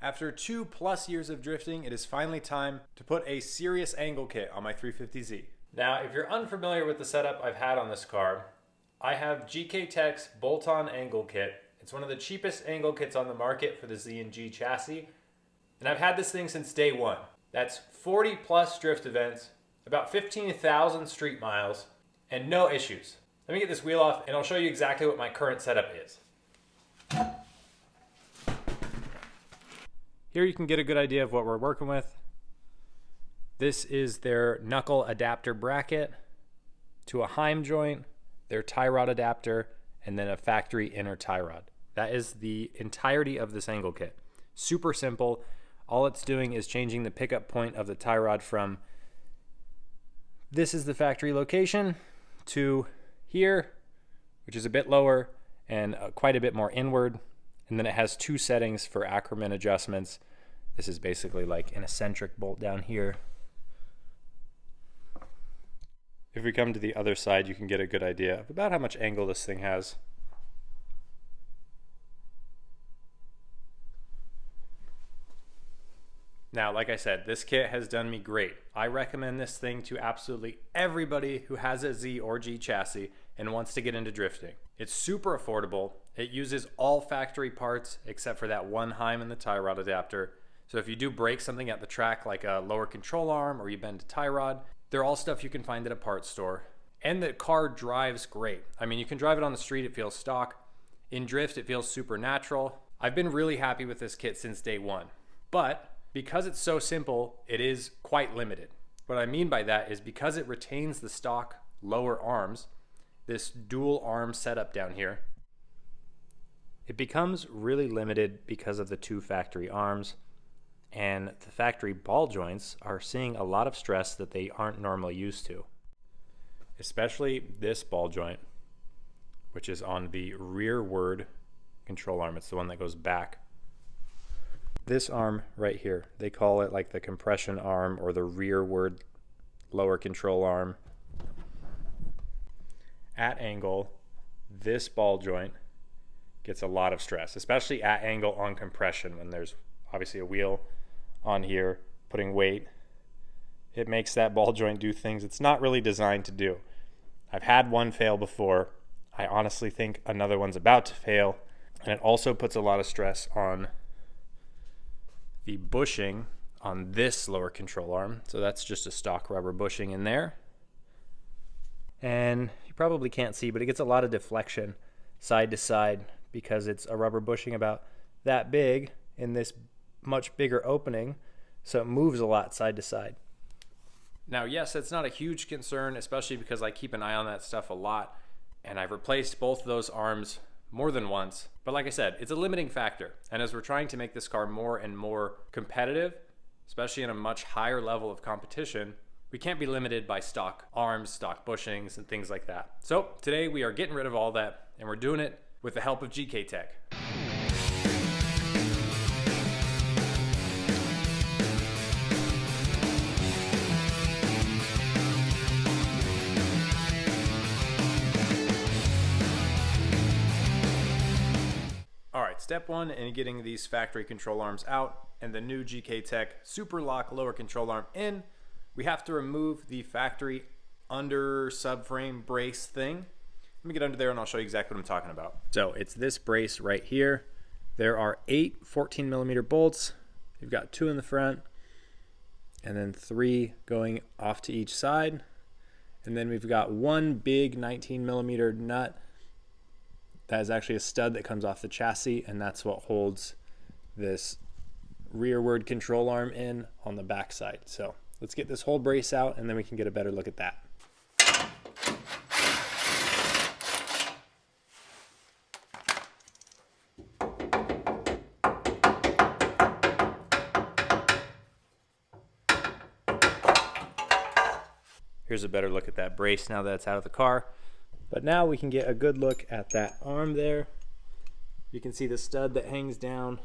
After 2+ years of drifting, it is finally time to put a serious angle kit on my 350Z. Now, if you're unfamiliar with the setup I've had on this car, I have GK Tech's bolt-on angle kit. It's one of the cheapest angle kits on the market for the Z and G chassis, and I've had this thing since day one. That's 40+ drift events, about 15,000 street miles, and no issues. Let me get this wheel off and I'll show you exactly what my current setup is. Here you can get a good idea of what we're working with. This is their knuckle adapter bracket to a Heim joint, their tie rod adapter, and then a factory inner tie rod. That is the entirety of this angle kit. Super simple. All it's doing is changing the pickup point of the tie rod from this is the factory location to here, which is a bit lower and quite a bit more inward. And then it has two settings for Ackerman adjustments. This is basically like an eccentric bolt down here. If we come to the other side, you can get a good idea of about how much angle this thing has. Now, like I said, this kit has done me great. I recommend this thing to absolutely everybody who has a Z or G chassis and wants to get into drifting. It's super affordable. It uses all factory parts except for that one Heim and the tie rod adapter. So if you do break something at the track, like a lower control arm or you bend a tie rod, they're all stuff you can find at a parts store. And the car drives great. I mean, you can drive it on the street, it feels stock. In drift, it feels super natural. I've been really happy with this kit since day one. But because it's so simple, it is quite limited. What I mean by that is because it retains the stock lower arms, this dual arm setup down here, it becomes really limited because of the two factory arms, and the factory ball joints are seeing a lot of stress that they aren't normally used to. Especially this ball joint, which is on the rearward control arm. It's the one that goes back. This arm right here, they call it like the compression arm or the rearward lower control arm. At angle, this ball joint gets a lot of stress, especially at angle on compression when there's obviously a wheel on here putting weight. It makes that ball joint do things it's not really designed to do. I've had one fail before. I honestly think another one's about to fail, and it also puts a lot of stress on the bushing on this lower control arm. So that's just a stock rubber bushing in there. And you probably can't see, but it gets a lot of deflection side to side because it's a rubber bushing about that big in this much bigger opening. So it moves a lot side to side. Now, yes, it's not a huge concern, especially because I keep an eye on that stuff a lot. And I've replaced both of those arms more than once. But like I said, it's a limiting factor. And as we're trying to make this car more and more competitive, especially in a much higher level of competition, we can't be limited by stock arms, stock bushings, and things like that. So today we are getting rid of all that, and we're doing it with the help of GK Tech. Step one in getting these factory control arms out and the new GK Tech Super Lock lower control arm in, we have to remove the factory under subframe brace thing. Let me get under there and I'll show you exactly what I'm talking about. So it's this brace right here. There are 8 14mm bolts. You've got 2 in the front and then 3 going off to each side. And then we've got one big 19mm nut. That is actually a stud that comes off the chassis, and that's what holds this rearward control arm in on the back side. So let's get this whole brace out and then we can get a better look at that. Here's a better look at that brace now that it's out of the car. But now we can get a good look at that arm there. You can see the stud that hangs down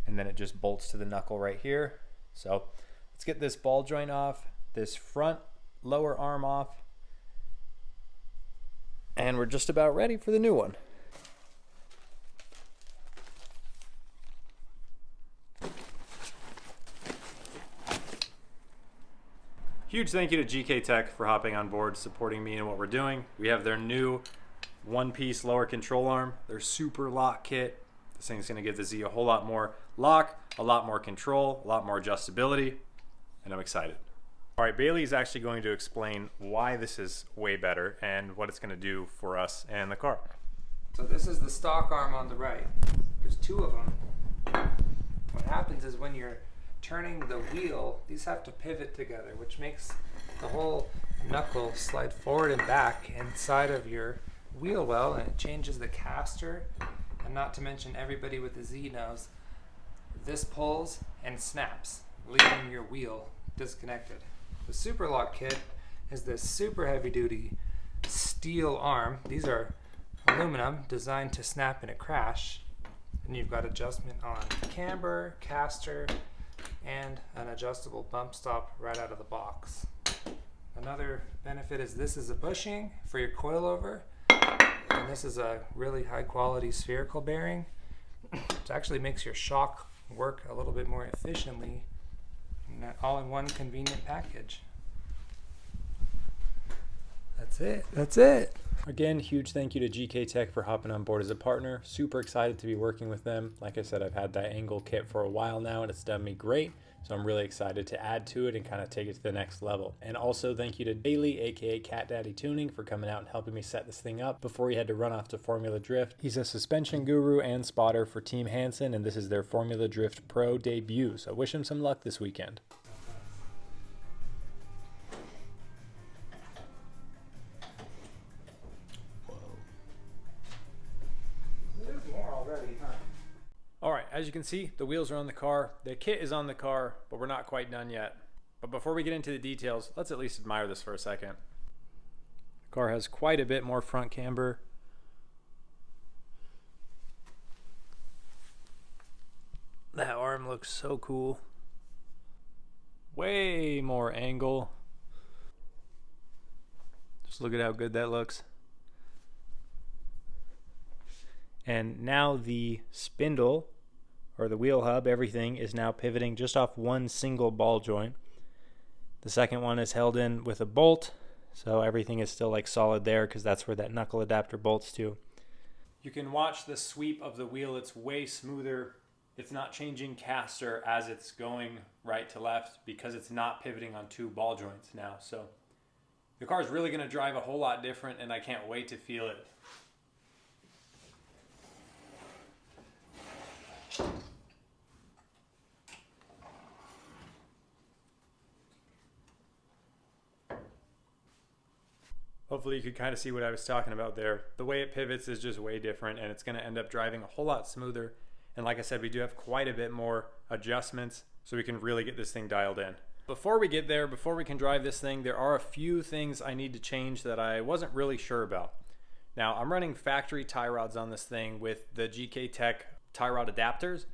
and then it just bolts to the knuckle right here. So let's get this ball joint off, this front lower arm off, and we're just about ready for the new one. Huge thank you to GK Tech for hopping on board, supporting me in what we're doing. We have their new one-piece lower control arm, their Super Lock kit. This thing's gonna give the Z a whole lot more lock, a lot more control, a lot more adjustability, and I'm excited. All right, Bailey's actually going to explain why this is way better and what it's gonna do for us and the car. So this is the stock arm on the right. There's two of them. What happens is when you're turning the wheel, these have to pivot together, which makes the whole knuckle slide forward and back inside of your wheel well, and it changes the caster. And not to mention, everybody with the Z knows, this pulls and snaps, leaving your wheel disconnected. The Super Lock kit is this super heavy duty steel arm. These are aluminum designed to snap in a crash. And you've got adjustment on camber, caster, and an adjustable bump stop right out of the box. Another benefit is this is a bushing for your coilover, and this is a really high quality spherical bearing. It actually makes your shock work a little bit more efficiently, all in one convenient package. That's it. That's it. Again, huge thank you to GK Tech for hopping on board as a partner. Super excited to be working with them. Like I said, I've had that angle kit for a while now and it's done me great. So I'm really excited to add to it and kind of take it to the next level. And also thank you to Bailey, aka Cat Daddy Tuning, for coming out and helping me set this thing up before he had to run off to Formula Drift. He's a suspension guru and spotter for Team Hansen, and this is their Formula Drift Pro debut. So wish him some luck this weekend. All right, as you can see, the wheels are on the car. The kit is on the car, but we're not quite done yet. But before we get into the details, let's at least admire this for a second. The car has quite a bit more front camber. That arm looks so cool. Way more angle. Just look at how good that looks. And now the spindle, or the wheel hub, everything is now pivoting just off one single ball joint. The second one is held in with a bolt, so everything is still like solid there because that's where that knuckle adapter bolts to. You can watch the sweep of the wheel. It's way smoother. It's not changing caster as it's going right to left because it's not pivoting on two ball joints now. So the car is really going to drive a whole lot different, and I can't wait to feel it. Hopefully you could kind of see what I was talking about there. The way it pivots is just way different, and it's going to end up driving a whole lot smoother. And like I said, we do have quite a bit more adjustments, so we can really get this thing dialed in. Before we get there, before we can drive this thing, there are a few things I need to change that I wasn't really sure about. Now, I'm running factory tie rods on this thing with the GK Tech tie rod adapters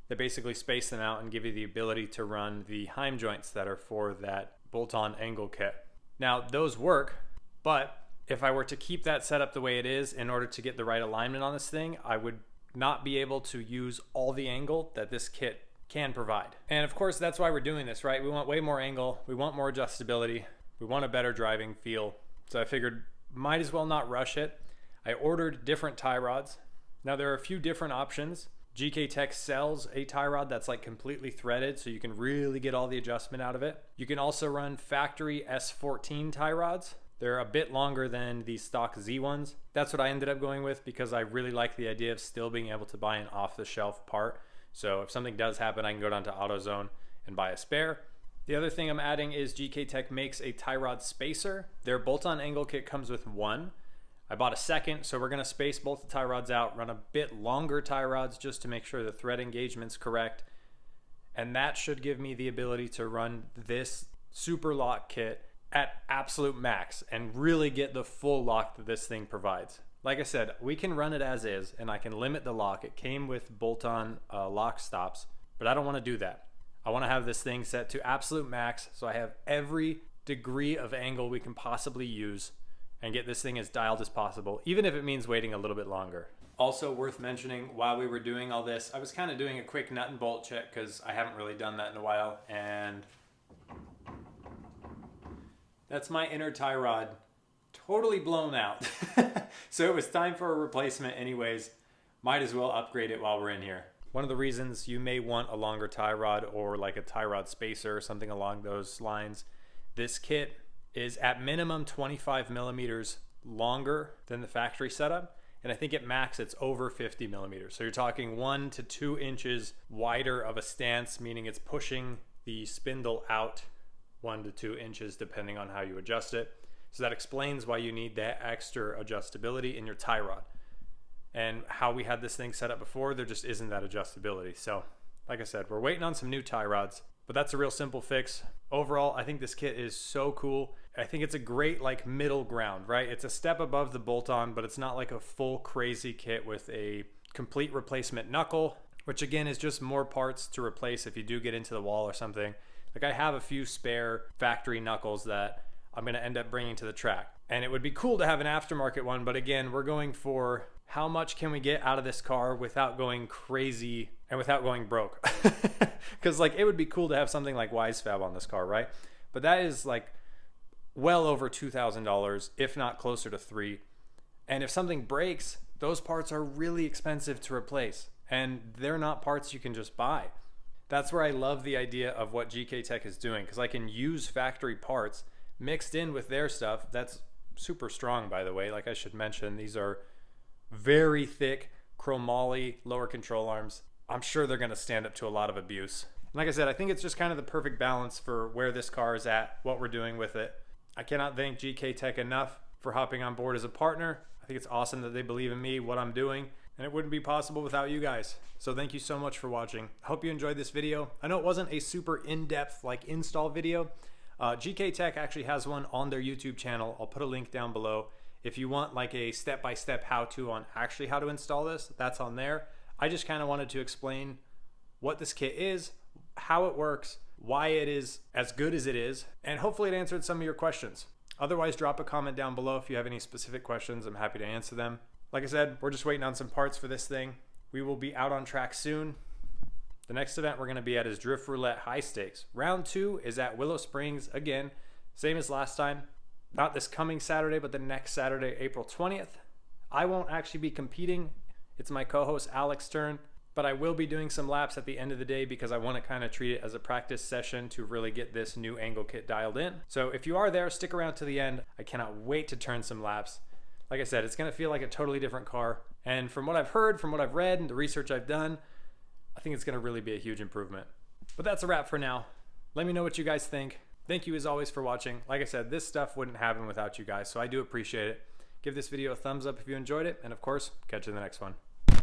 that basically space them out and give you the ability to run the Heim joints that are for that bolt-on angle kit. Now, those work, but if I were to keep that setup the way it is in order to get the right alignment on this thing, I would not be able to use all the angle that this kit can provide. And of course, that's why we're doing this, right? We want way more angle, we want more adjustability, we want a better driving feel. So I figured might as well not rush it. I ordered different tie rods. Now there are a few different options. GK Tech sells a tie rod that's like completely threaded, so you can really get all the adjustment out of it. You can also run factory S14 tie rods. They're a bit longer than the stock Z ones. That's what I ended up going with because I really like the idea of still being able to buy an off-the-shelf part. So if something does happen, I can go down to AutoZone and buy a spare. The other thing I'm adding is GK Tech makes a tie rod spacer. Their bolt-on angle kit comes with one. I bought a second, so we're gonna space both the tie rods out, run a bit longer tie rods just to make sure the thread engagement's correct. And that should give me the ability to run this Super Lock kit at absolute max and really get the full lock that this thing provides. Like I said, we can run it as is, and I can limit the lock. It came with bolt-on lock stops, but I don't wanna do that. I wanna have this thing set to absolute max so I have every degree of angle we can possibly use and get this thing as dialed as possible, even if it means waiting a little bit longer. Also worth mentioning, while we were doing all this, I was kind of doing a quick nut and bolt check because I haven't really done that in a while, and That's my inner tie rod totally blown out. So it was time for a replacement anyways. Might as well upgrade it while we're in here. One of the reasons you may want a longer tie rod or like a tie rod spacer or something along those lines, this kit is at minimum 25 millimeters longer than the factory setup. And I think at max it's over 50 millimeters. So you're talking 1 to 2 inches wider of a stance, meaning it's pushing the spindle out 1 to 2 inches depending on how you adjust it. So that explains why you need that extra adjustability in your tie rod. And how we had this thing set up before, there just isn't that adjustability. So like I said, we're waiting on some new tie rods, but that's a real simple fix. Overall, I think this kit is so cool. I think it's a great like middle ground, right? It's a step above the bolt-on, but it's not like a full crazy kit with a complete replacement knuckle, which again is just more parts to replace if you do get into the wall or something. Like I have a few spare factory knuckles that I'm gonna end up bringing to the track. And it would be cool to have an aftermarket one, but again, we're going for how much can we get out of this car without going crazy and without going broke? Because like it would be cool to have something like WiseFab on this car, right? But that is like well over $2,000, if not closer to $3,000. And if something breaks, those parts are really expensive to replace, and they're not parts you can just buy. That's where I love the idea of what GK Tech is doing, because I can use factory parts mixed in with their stuff. That's super strong, by the way. Like I should mention, these are very thick chromoly lower control arms. I'm sure they're going to stand up to a lot of abuse. Like I said, I think it's just kind of the perfect balance for where this car is at, what we're doing with it. I cannot thank GK Tech enough for hopping on board as a partner. I think it's awesome that they believe in me, what I'm doing, and it wouldn't be possible without you guys. So thank you so much for watching. I hope you enjoyed this video. I know it wasn't a super in-depth like install video. GK Tech actually has one on their YouTube channel. I'll put a link down below. If you want like a step-by-step how-to on actually how to install this, that's on there. I just kind of wanted to explain what this kit is, how it works, why it is as good as it is, and hopefully it answered some of your questions. Otherwise, drop a comment down below if you have any specific questions. I'm happy to answer them. Like I said, we're just waiting on some parts for this thing. We will be out on track soon. The next event we're going to be at is Drift Roulette High Stakes. Round 2 is at Willow Springs again, same as last time. Not this coming Saturday, but the next Saturday, April 20th. I won't actually be competing. It's my co-host Alex's turn, but I will be doing some laps at the end of the day because I want to kind of treat it as a practice session to really get this new angle kit dialed in. So if you are there, stick around to the end. I cannot wait to turn some laps. Like I said, it's going to feel like a totally different car. And from what I've heard, from what I've read, and the research I've done, I think it's going to really be a huge improvement. But that's a wrap for now. Let me know what you guys think. Thank you as always for watching. Like I said, this stuff wouldn't happen without you guys, so I do appreciate it. Give this video a thumbs up if you enjoyed it, and of course, catch you in the next one.